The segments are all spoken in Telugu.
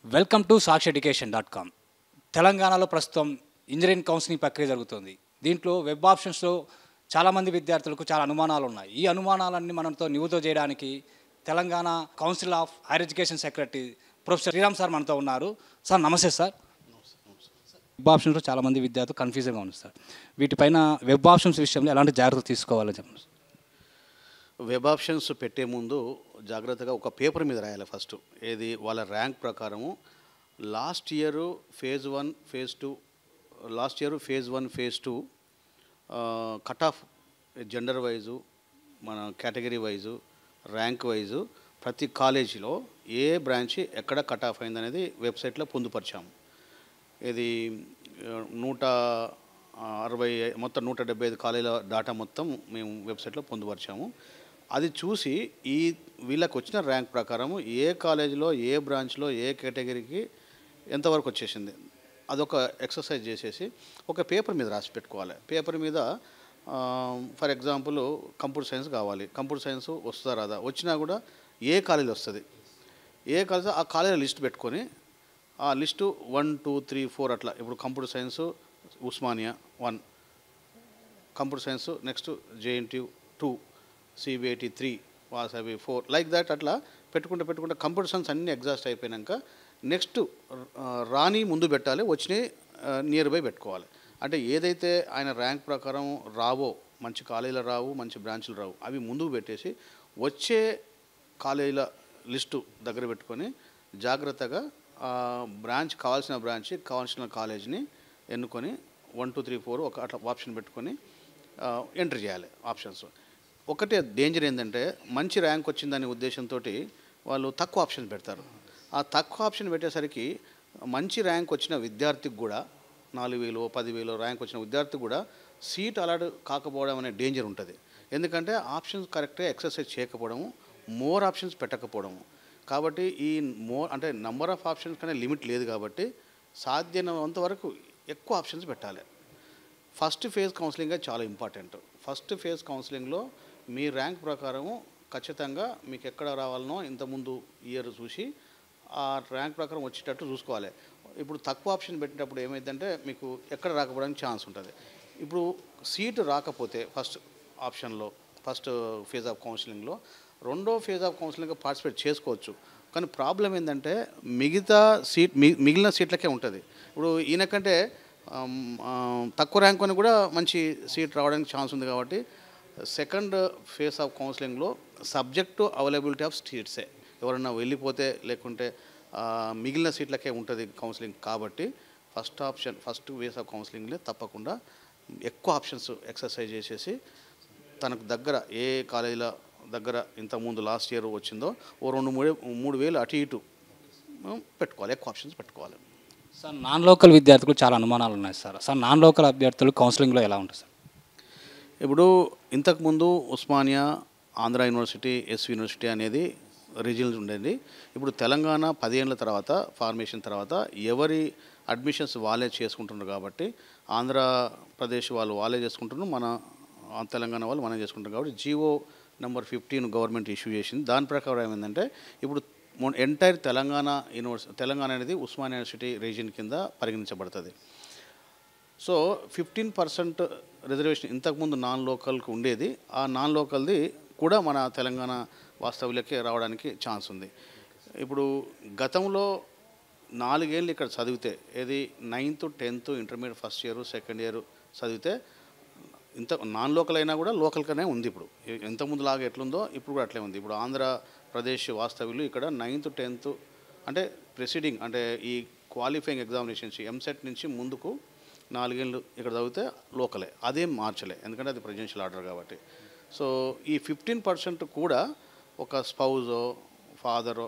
Welcome to saksheducation.com. తెలంగాణలో ప్రస్తుతం ఇంజనీరింగ్ కౌన్సిలింగ్ ప్రక్రియ జరుగుతుంది. దీంట్లో వెబ్ ఆప్షన్స్లో చాలామంది విద్యార్థులకు చాలా అనుమానాలు ఉన్నాయి. ఈ అనుమానాలన్నీ మనతో నివృత్తి చేయడానికి Telangana council of higher education secretary professor Sriram sir మనతో ఉన్నారు. సార్ నమస్తే సార్. వెబ్ ఆప్షన్స్లో చాలామంది విద్యార్థులు కన్ఫ్యూజన్గా ఉంది సార్. వీటిపైన వెబ్ ఆప్షన్స్ విషయంలో ఎలాంటి జాగ్రత్తలు తీసుకోవాలని చెప్పండి. వెబ్ ఆప్షన్స్ పెట్టే ముందు జాగ్రత్తగా ఒక పేపర్ మీద రాయాలి. ఫస్ట్ ఏది వాళ్ళ ర్యాంక్ ప్రకారము last year phase 1 phase 2 last year phase 1 phase 2 cut off gender wise మన కేటగిరీ వైజు ర్యాంక్ వైజు ప్రతి కాలేజీలో ఏ బ్రాంచ్ ఎక్కడ కట్ ఆఫ్ అయిందనేది వెబ్సైట్లో పొందుపరిచాము. ఇది 160 మొత్తం 175 కాలేజీల డాటా మొత్తం మేము వెబ్సైట్లో పొందుపరిచాము. అది చూసి వీళ్ళకి వచ్చిన ర్యాంక్ ప్రకారం ఏ కాలేజీలో ఏ బ్రాంచ్లో ఏ కేటగిరీకి ఎంతవరకు వచ్చేసింది అదొక ఎక్సర్సైజ్ చేసేసి ఒక పేపర్ మీద రాసి పెట్టుకోవాలి. పేపర్ మీద ఫర్ ఎగ్జాంపుల్ కంప్యూటర్ సైన్స్ కావాలి, కంప్యూటర్ సైన్స్ వస్తుందా రాదా, వచ్చినా కూడా ఏ కాలేజీ వస్తుంది, ఏ కాలేజీ ఆ కాలేజీ లిస్ట్ పెట్టుకొని ఆ లిస్టు 1 2 3 4 అట్లా. ఇప్పుడు computer science Osmania 1, computer science next JNTU 2, CBIT 3, Vasavi 4, like that అట్లా పెట్టుకుంటే కంప్యూటర్ సైన్స్ అన్నీ ఎగ్జాస్ట్ అయిపోయాక నెక్స్ట్ రాని ముందు పెట్టాలి, వచ్చినాయి నియర్ బై పెట్టుకోవాలి. అంటే ఏదైతే ఆయన ర్యాంక్ ప్రకారం రావో, మంచి కాలేజీలు రావు, మంచి బ్రాంచ్లు రావు, అవి ముందుకు పెట్టేసి వచ్చే కాలేజీల లిస్టు దగ్గర పెట్టుకొని జాగ్రత్తగా బ్రాంచ్ కావాల్సిన కాలేజీని ఎన్నుకొని 1 2 3 4 ఒక అట్లా ఆప్షన్ పెట్టుకొని ఎంటర్ చేయాలి ఆప్షన్స్. ఒకటే డేంజర్ ఏంటంటే మంచి ర్యాంక్ వచ్చిందనే ఉద్దేశంతో వాళ్ళు తక్కువ ఆప్షన్ పెడతారు. ఆ తక్కువ ఆప్షన్ పెట్టేసరికి మంచి ర్యాంక్ వచ్చిన విద్యార్థికి కూడా 4000 10,000 ర్యాంక్ వచ్చిన విద్యార్థికి కూడా సీట్ అలాట్ కాకపోవడం అనే డేంజర్ ఉంటుంది. ఎందుకంటే ఆప్షన్స్ కరెక్ట్గా ఎక్సర్సైజ్ చేయకపోవడము, మోర్ ఆప్షన్స్ పెట్టకపోవడము. కాబట్టి ఈ అంటే నెంబర్ ఆఫ్ ఆప్షన్స్ కన్నా లిమిట్ లేదు. కాబట్టి సాధ్యమైనంత వరకు ఎక్కువ ఆప్షన్స్ పెట్టాలి. ఫస్ట్ ఫేజ్ కౌన్సిలింగ్ చాలా ఇంపార్టెంట్. ఫస్ట్ ఫేజ్ కౌన్సిలింగ్లో మీ ర్యాంక్ ప్రకారము ఖచ్చితంగా మీకు ఎక్కడ రావాలనో ఇంతకుముందు ఇయర్ చూసి ఆ ర్యాంక్ ప్రకారం వచ్చేటట్టు చూసుకోవాలి. ఇప్పుడు తక్కువ ఆప్షన్ పెట్టినప్పుడు ఏమైందంటే మీకు ఎక్కడ రాకపోవడానికి ఛాన్స్ ఉంటుంది. ఇప్పుడు సీటు రాకపోతే ఫస్ట్ ఆప్షన్లో ఫస్ట్ ఫేజ్ ఆఫ్ కౌన్సిలింగ్లో రెండో ఫేజ్ ఆఫ్ కౌన్సిలింగ్లో పార్టిసిపేట్ చేసుకోవచ్చు. కానీ ప్రాబ్లం ఏంటంటే మిగిలిన సీట్లకే ఉంటుంది. ఇప్పుడు ఈయనకంటే తక్కువ ర్యాంక్ అని కూడా మంచి సీట్ రావడానికి ఛాన్స్ ఉంది. కాబట్టి సెకండ్ ఫేజ్ ఆఫ్ కౌన్సిలింగ్లో సబ్జెక్టు అవైలబిలిటీ ఆఫ్ సీట్సే, ఎవరన్నా వెళ్ళిపోతే లేకుంటే మిగిలిన సీట్లకే ఉంటుంది కౌన్సిలింగ్. కాబట్టి ఫస్ట్ ఫేజ్ ఆఫ్ కౌన్సిలింగ్లో తప్పకుండా ఎక్కువ ఆప్షన్స్ ఎక్సర్సైజ్ చేసేసి తనకు దగ్గర ఏ కాలేజీల దగ్గర ఇంతకుముందు లాస్ట్ ఇయర్ వచ్చిందో ఓ 2-3 వేలు అటు ఇటు పెట్టుకోవాలి, ఎక్కువ ఆప్షన్స్ పెట్టుకోవాలి. సార్ నాన్ లోకల్ విద్యార్థులకు చాలా అనుమానాలు ఉన్నాయి సార్. నాన్ లోకల్ అభ్యర్థులు కౌన్సిలింగ్లో ఎలా ఉంటుంది సార్? ఇప్పుడు ఇంతకుముందు Osmania, Andhra university, SV university అనేది రీజియన్స్ ఉండేది. ఇప్పుడు తెలంగాణ 10 ఏళ్ళ తర్వాత ఫార్మేషన్ తర్వాత ఎవరి అడ్మిషన్స్ వాళ్ళే చేసుకుంటున్నారు. కాబట్టి ఆంధ్రప్రదేశ్ వాళ్ళే చేసుకుంటున్నారు, మన తెలంగాణ వాళ్ళు మనం చేసుకుంటారు. కాబట్టి జీవో నెంబర్ 15 గవర్నమెంట్ ఇష్యూ చేసింది. దాని ప్రకారం ఏమైందంటే ఇప్పుడు ఎంటైర్ తెలంగాణ అనేది ఉస్మానియా యూనివర్సిటీ రీజియన్ కింద పరిగణించబడుతుంది. సో 15% రిజర్వేషన్ ఇంతకుముందు నాన్ లోకల్కి ఉండేది, ఆ నాన్ లోకల్ది కూడా మన తెలంగాణ వాస్తవ్యులకే రావడానికి ఛాన్స్ ఉంది. ఇప్పుడు గతంలో 4 ఏళ్ళు ఇక్కడ చదివితే ఏది 9th 10th intermediate first year second year చదివితే నాన్ లోకల్ అయినా కూడా లోకల్గానే ఉంది. ఇప్పుడు ఇంతకుముందు లాగా ఎట్లుందో ఇప్పుడు కూడా అట్లే ఉంది. ఇప్పుడు ఆంధ్రప్రదేశ్ వాస్తవ్యులు ఇక్కడ 9th 10th అంటే ప్రెసిడింగ్ అంటే ఈ క్వాలిఫైయింగ్ ఎగ్జామినేషన్స్ ఎంసెట్ నుంచి ముందుకు 4 ఏళ్ళు ఇక్కడ చదివితే లోకలే, అదేం మార్చలే, ఎందుకంటే అది ప్రెసిడెన్షియల్ ఆర్డర్ కాబట్టి. సో ఈ 15% కూడా ఒక స్పౌజో ఫాదరో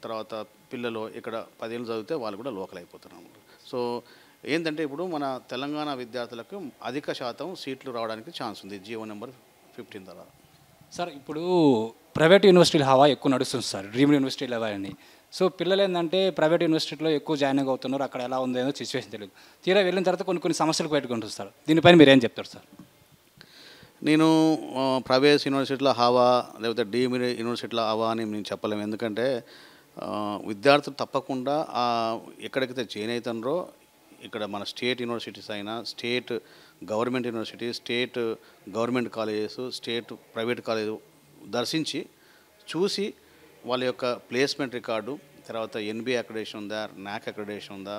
తర్వాత పిల్లలు ఇక్కడ 10 ఏళ్ళు చదివితే వాళ్ళు కూడా లోకల్ అయిపోతున్నారు. సో ఏంటంటే ఇప్పుడు మన తెలంగాణ విద్యార్థులకు అధిక శాతం సీట్లు రావడానికి ఛాన్స్ ఉంది జీవో నెంబర్ 15 ద్వారా. సార్ ఇప్పుడు ప్రైవేట్ యూనివర్సిటీల హవా ఎక్కువ నడుస్తుంది సార్, డ్రీమ్ యూనివర్సిటీలు అవన్నీ. సో పిల్లలు ఏంటంటే ప్రైవేట్ యూనివర్సిటీలో ఎక్కువ జాయిన్ అవుతున్నారు, అక్కడ ఎలా ఉందో సిచ్యువేషన్ తెలియదు. తీరా వెళ్ళిన తర్వాత కొన్ని సమస్యలు పెట్టుకుంటుంది సార్. దీనిపైన మీరు ఏం చెప్తారు సార్? నేను ప్రైవేట్ యూనివర్సిటీలో హవా లేకపోతే డీమ్డ్ యూనివర్సిటీలో హవా అని నేను చెప్పలేము. ఎందుకంటే విద్యార్థులు తప్పకుండా ఎక్కడికైతే జాయిన్ అవుతున్నారో ఇక్కడ మన స్టేట్ యూనివర్సిటీస్ అయినా, state government university, state government colleges, state private college దర్శించి చూసి వాళ్ళ యొక్క ప్లేస్మెంట్ రికార్డు, తర్వాత ఎన్బిఏ అక్రిడేషన్ ఉందా, నాక్ అక్రిడేషన్ ఉందా,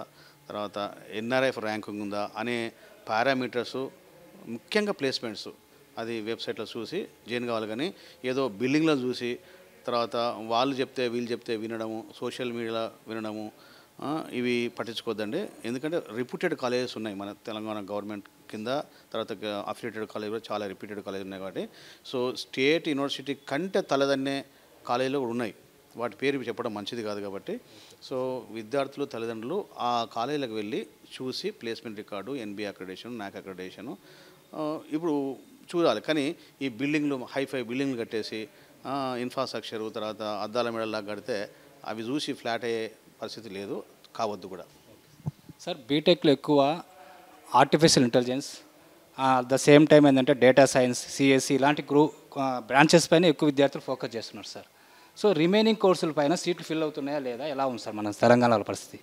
తర్వాత ఎన్ఆర్ఎఫ్ ర్యాంకింగ్ ఉందా అనే పారామీటర్స్, ముఖ్యంగా ప్లేస్మెంట్స్ అది వెబ్సైట్లో చూసి జాయిన్ కావాలి. కానీ ఏదో బిల్డింగ్లో చూసి తర్వాత వాళ్ళు చెప్తే వీళ్ళు చెప్తే వినడము, సోషల్ మీడియాలో వినడము ఇవి పట్టించుకోవద్దండి. ఎందుకంటే రిప్యూటెడ్ కాలేజెస్ ఉన్నాయి మన తెలంగాణ గవర్నమెంట్ కింద, తర్వాత అఫిలియేటెడ్ కాలేజ్ కూడా చాలా రిప్యూటెడ్ కాలేజ్ ఉన్నాయి. కాబట్టి సో స్టేట్ యూనివర్సిటీ కంటే తలదన్నే కాలేజీలు కూడా ఉన్నాయి. వాటి పేరు చెప్పడం మంచిది కాదు. కాబట్టి సో విద్యార్థులు, తల్లిదండ్రులు ఆ కాలేజీలకు వెళ్ళి చూసి ప్లేస్మెంట్ రికార్డు, ఎన్బిఏ అక్రిడేషన్, నాక్ అక్రిడేషను ఇప్పుడు చూడాలి. కానీ ఈ బిల్డింగ్లు, హైఫై బిల్డింగ్లు కట్టేసి ఇన్ఫ్రాస్ట్రక్చరు, తర్వాత అద్దాల మెడల్లా కడితే అవి చూసి ఫ్లాట్ అయ్యే పరిస్థితి లేదు, కావద్దు కూడా. సార్ బీటెక్లో ఎక్కువ artificial intelligence, the same time ఏంటంటే డేటా సైన్స్, సిఎస్సి ఇలాంటి బ్రాంచెస్ పైన ఎక్కువ విద్యార్థులు ఫోకస్ చేస్తున్నారు సార్. సో రిమైనింగ్ కోర్సుల పైన సీట్లు ఫిల్ అవుతున్నాయా లేదా, ఎలా ఉంది సార్ మన తెలంగాణలో పరిస్థితి?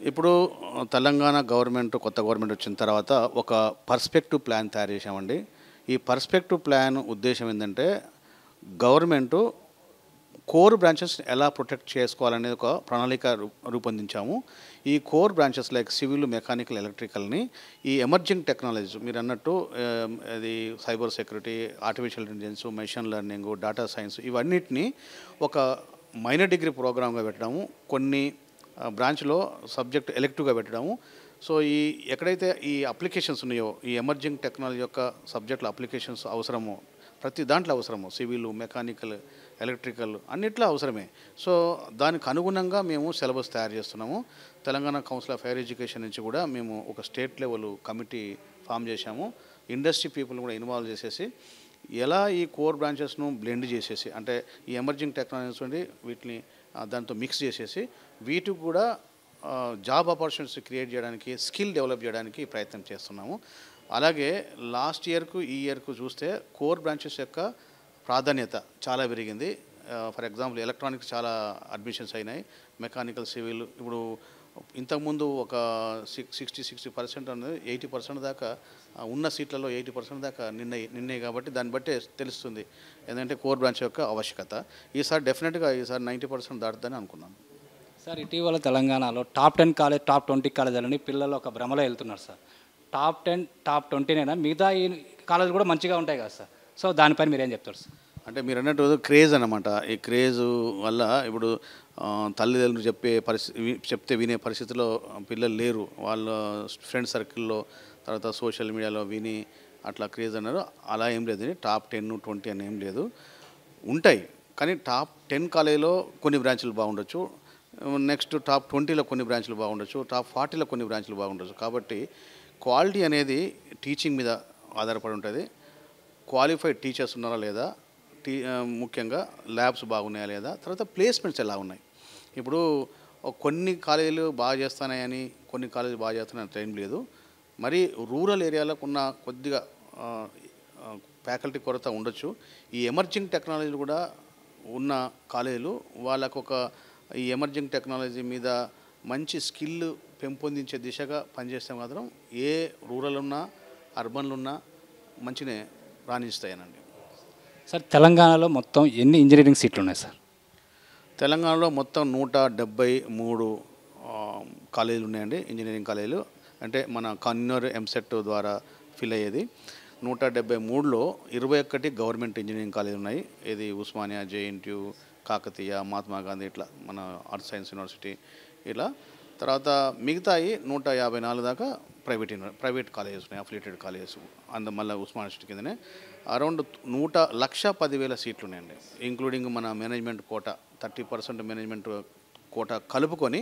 ఇప్పుడు తెలంగాణ గవర్నమెంట్, కొత్త గవర్నమెంట్ వచ్చిన తర్వాత ఒక పర్స్పెక్టివ్ ప్లాన్ తయారు చేశామండి. ఈ పర్స్పెక్టివ్ ప్లాన్ ఉద్దేశం ఏంటంటే గవర్నమెంటు కోర్ బ్రాంచెస్ ఎలా ప్రొటెక్ట్ చేసుకోవాలనేది ఒక ప్రణాళిక రూపొందించాము. ఈ core branches like civil, mechanical, ఎలక్ట్రికల్ని ఈ ఎమర్జింగ్ టెక్నాలజీస్ మీరు అన్నట్టు అది cyber security, artificial intelligence, machine learning, data science ఇవన్నిటిని ఒక మైనర్ డిగ్రీ ప్రోగ్రామ్గా పెట్టడము, కొన్ని బ్రాంచ్లో సబ్జెక్ట్ ఎలెక్టివ్గా పెట్టడము. సో ఎక్కడైతే ఈ అప్లికేషన్స్ ఉన్నాయో, ఈ ఎమర్జింగ్ టెక్నాలజీ యొక్క సబ్జెక్టుల అప్లికేషన్స్ అవసరమో, ప్రతి దాంట్లో అవసరము, సివిల్, మెకానికల్, ఎలక్ట్రికల్ అన్నిట్లో అవసరమే. సో దానికి అనుగుణంగా మేము సిలబస్ తయారు చేస్తున్నాము. Telangana council of higher education నుంచి కూడా మేము ఒక స్టేట్ లెవెల్ కమిటీ ఫామ్ చేశాము. ఇండస్ట్రీ పీపుల్ కూడా ఇన్వాల్వ్ చేసేసి ఎలా ఈ కోర్ బ్రాంచెస్ను బ్లెండ్ చేసేసి, అంటే ఈ ఎమర్జింగ్ టెక్నాలజీస్ ఉండి వీటిని దాంతో మిక్స్ చేసేసి వీటికి కూడా జాబ్ ఆపర్చునిటీస్ క్రియేట్ చేయడానికి, స్కిల్ డెవలప్ చేయడానికి ప్రయత్నం చేస్తున్నాము. అలాగే లాస్ట్ ఇయర్కు ఈ ఇయర్కు చూస్తే కోర్ బ్రాంచెస్ యొక్క ప్రాధాన్యత చాలా పెరిగింది. ఫర్ ఎగ్జాంపుల్ ఎలక్ట్రానిక్స్ చాలా అడ్మిషన్స్ అయినాయి, మెకానికల్, సివిల్. ఇప్పుడు ఇంతకుముందు ఒక 60% అనేది 80% దాకా ఉన్న సీట్లలో 80% దాకా నిన్నాయి. కాబట్టి దాన్ని బట్టే తెలుస్తుంది ఏంటంటే కోర్ బ్రాంచ్ యొక్క ఆవశ్యకత. ఈసారి డెఫినెట్గా 90% దాటుతుందని అనుకున్నాను. సార్ ఇటీవల తెలంగాణలో టాప్ 10 కాలేజ్, టాప్ 20 కాలేజీలని పిల్లలు ఒక భ్రమలో వెళ్తున్నారు సార్. టాప్ 10, టాప్ 20నైనా మిగతా ఈ కాలేజీలు కూడా మంచిగా ఉంటాయి కదా సార్. సో దానిపైన మీరు ఏం చెప్తారు సార్? అంటే మీరు అన్నట్టు క్రేజ్ అన్నమాట. ఈ క్రేజ్ వల్ల ఇప్పుడు తల్లిదండ్రులు చెప్తే వినే పరిస్థితిలో పిల్లలు లేరు. వాళ్ళ ఫ్రెండ్ సర్కిల్లో, తర్వాత సోషల్ మీడియాలో విని అట్లా క్రేజ్ అన్నారు. అలా ఏం లేదు. టాప్ 10, 20 అని ఏం లేదు, ఉంటాయి. కానీ టాప్ 10 కాలేజీలో కొన్ని బ్రాంచ్లు బాగుండొచ్చు, నెక్స్ట్ టాప్ 20లో కొన్ని బ్రాంచ్లు బాగుండొచ్చు, టాప్ 40లో కొన్ని బ్రాంచ్లు బాగుండొచ్చు. కాబట్టి క్వాలిటీ అనేది టీచింగ్ మీద ఆధారపడి ఉంటుంది. క్వాలిఫైడ్ టీచర్స్ ఉన్నారా లేదా, ముఖ్యంగా ల్యాబ్స్ బాగున్నాయా లేదా, తర్వాత ప్లేస్మెంట్స్ ఎలా ఉన్నాయి. ఇప్పుడు కొన్ని కాలేజీలు బాగా చేస్తున్నాయని, కొన్ని కాలేజీలు బాగా చేస్తున్నాయని టైం లేదు. మరి రూరల్ ఏరియాలకు ఉన్న కొద్దిగా ఫ్యాకల్టీ కొరత ఉండొచ్చు. ఈ ఎమర్జింగ్ టెక్నాలజీలు కూడా ఉన్న కాలేజీలు వాళ్ళకు ఈ ఎమర్జింగ్ టెక్నాలజీ మీద మంచి స్కిల్ పెంపొందించే దిశగా పనిచేస్తే మాత్రం ఏ రూరల్ ఉన్నా, అర్బన్లు ఉన్నా మంచినే రాణిస్తాయనండి. సార్ తెలంగాణలో మొత్తం ఎన్ని ఇంజనీరింగ్ సీట్లు ఉన్నాయి సార్? తెలంగాణలో మొత్తం 173 కాలేజీలు ఉన్నాయండి, ఇంజనీరింగ్ కాలేజీలు. అంటే మన కన్వీనర్ ఎంసెట్ ద్వారా ఫిల్ అయ్యేది. 173లో 21 గవర్నమెంట్ ఇంజనీరింగ్ కాలేజీలు ఉన్నాయి. ఇది ఉస్మానియా, జేఎన్టీయూ, కాకతీయ, మహాత్మా గాంధీ, ఇట్లా మన ఆర్ట్స్ సైన్స్ యూనివర్సిటీ ఇలా. తర్వాత మిగతాయి 154 దాకా ప్రైవేట్ కాలేజెస్ ఉన్నాయి, అఫిలియేటెడ్ కాలేజెస్. మళ్ళీ ఉస్మానియా యూనివర్సిటీ కిందనే అరౌండ్ 1,10,00,000 సీట్లు ఉన్నాయండి, ఇంక్లూడింగ్ మన మేనేజ్మెంట్ కోటా 30% మేనేజ్మెంట్ కోటా కలుపుకొని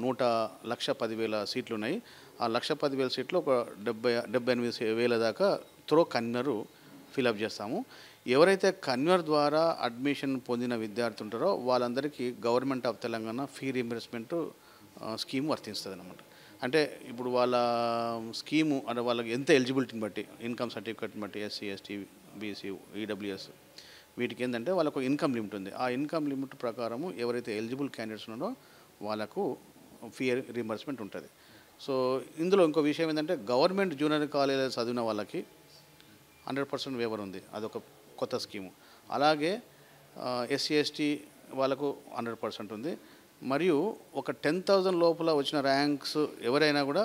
1,10,00,000 సీట్లు ఉన్నాయి. ఆ 1,10,000 సీట్లు ఒక 78,000 దాకా త్రో కన్వీనరు ఫిలప్ చేస్తాము. ఎవరైతే కన్వీనర్ ద్వారా అడ్మిషన్ పొందిన విద్యార్థి ఉంటారో వాళ్ళందరికీ government of Telangana fee reimbursement scheme వర్తిస్తుంది అన్నమాట. అంటే ఇప్పుడు వాళ్ళ స్కీము అంటే వాళ్ళకి ఎంత ఎలిజిబిలిటీని బట్టి, ఇన్కమ్ సర్టిఫికేట్ని బట్టి, ఎస్సీ, ఎస్టీ, బీసీ, ఈడబ్ల్యూఎస్ వీటికి ఏంటంటే వాళ్ళకు ఇన్కమ్ లిమిట్ ఉంది. ఆ ఇన్కమ్ లిమిట్ ప్రకారము ఎవరైతే ఎలిజిబుల్ క్యాండిడేట్స్ ఉన్నారో వాళ్ళకు ఫీ రీంబర్స్మెంట్ ఉంటుంది. సో ఇందులో ఇంకో విషయం ఏంటంటే గవర్నమెంట్ జూనియర్ కాలేజీలో చదివిన వాళ్ళకి 100% వేవర్ ఉంది. అదొక కొత్త స్కీము. అలాగే ఎస్సీ ఎస్టీ వాళ్ళకు 100% ఉంది. మరియు ఒక 10,000 లోపల వచ్చిన ర్యాంక్స్ ఎవరైనా కూడా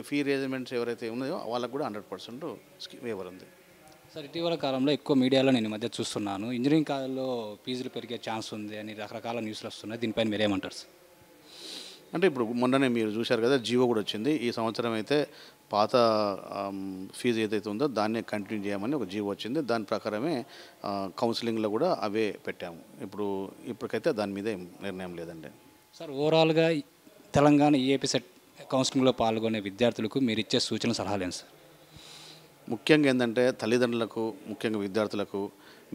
ఫీ రేజ్మెంట్స్ ఎవరైతే ఉన్నాయో వాళ్ళకు కూడా 100% వేవర్ ఉంది. సార్ ఇటీవల కాలంలో ఎక్కువ మీడియాలో నేను ఈ మధ్య చూస్తున్నాను, ఇంజనీరింగ్ కాలేజీలో ఫీజులు పెరిగే ఛాన్స్ ఉంది అని రకరకాల న్యూస్లు వస్తున్నాయి. దీనిపైన మీరేమంటారు సార్? అంటే ఇప్పుడు మొన్ననే మీరు చూశారు కదా, జీవో కూడా వచ్చింది. ఈ సంవత్సరం అయితే పాత ఫీజు ఏదైతే ఉందో దాన్నే కంటిన్యూ చేయమని ఒక జీవో వచ్చింది. దాని ప్రకారమే కౌన్సిలింగ్లో కూడా అవే పెట్టాము. ఇప్పటికైతే దాని మీద ఏం నిర్ణయం లేదండి. సార్ ఓవరాల్గా తెలంగాణ ఈఏపీ సెట్ కౌన్సిలింగ్లో పాల్గొనే విద్యార్థులకు మీరు ఇచ్చే సూచన సలహాలు ఏంటి సార్? ముఖ్యంగా ఏంటంటే తల్లిదండ్రులకు, ముఖ్యంగా విద్యార్థులకు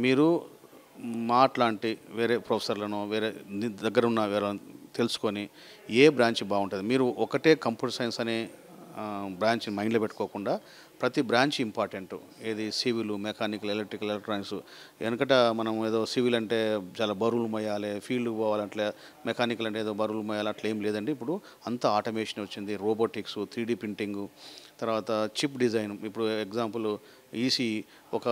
మీరు మాట్లాంటి వేరే ప్రొఫెసర్లను వేరే దగ్గర ఉన్న వేరే తెలుసుకొని ఏ బ్రాంచ్ బాగుంటుంది. మీరు ఒకటే కంప్యూటర్ సైన్స్ అనే బ్రాంచ్ మైండ్లో పెట్టుకోకుండా ప్రతి బ్రాంచ్ ఇంపార్టెంట్. ఏది సివిల్, మెకానికల్, ఎలక్ట్రికల్, ఎలక్ట్రానిక్స్. వెనకట మనం ఏదో సివిల్ అంటే చాలా బరువులు మోయాలి, ఫీల్డ్కి పోవాలంటే, మెకానికల్ అంటే ఏదో బరువులు మోయాలి, అట్లా ఏం లేదండి. ఇప్పుడు అంతా ఆటోమేషన్ వచ్చింది. రోబోటిక్స్, 3D ప్రింటింగు, తర్వాత చిప్ డిజైన్. ఇప్పుడు ఎగ్జాంపుల్ ఈసీ ఒక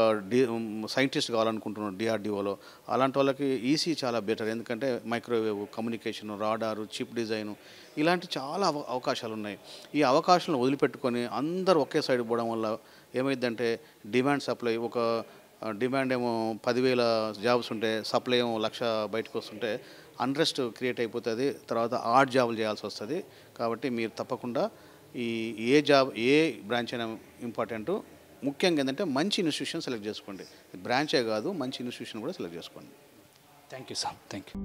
సైంటిస్ట్ కావాలనుకుంటున్నాడు డిఆర్డిఓలో, అలాంటి వాళ్ళకి ఈసీ చాలా బెటర్. ఎందుకంటే మైక్రోవేవ్, కమ్యూనికేషన్, రాడారు, చిప్ డిజైను, ఇలాంటి చాలా అవకాశాలు ఉన్నాయి. ఈ అవకాశాలను వదిలిపెట్టుకొని అందరూ ఒకే సైడ్ పోవడం వల్ల ఏమైందంటే డిమాండ్ సప్లై, ఒక డిమాండ్ ఏమో 10,000 జాబ్స్ ఉంటే సప్లై ఏమో 1,00,000 బయటకు వస్తుంటే అన్రెస్ట్ క్రియేట్ అయిపోతుంది. తర్వాత ఆడ్ జాబులు చేయాల్సి వస్తుంది. కాబట్టి మీరు తప్పకుండా ఏ బ్రాంచ్ అయినా ఇంపార్టెంట్. ముఖ్యంగా ఏంటంటే మంచి ఇన్స్టిట్యూషన్ సెలెక్ట్ చేసుకోండి. బ్రాంచే కాదు, మంచి ఇన్స్టిట్యూషన్ కూడా సెలెక్ట్ చేసుకోండి. Thank you sir. Thank you.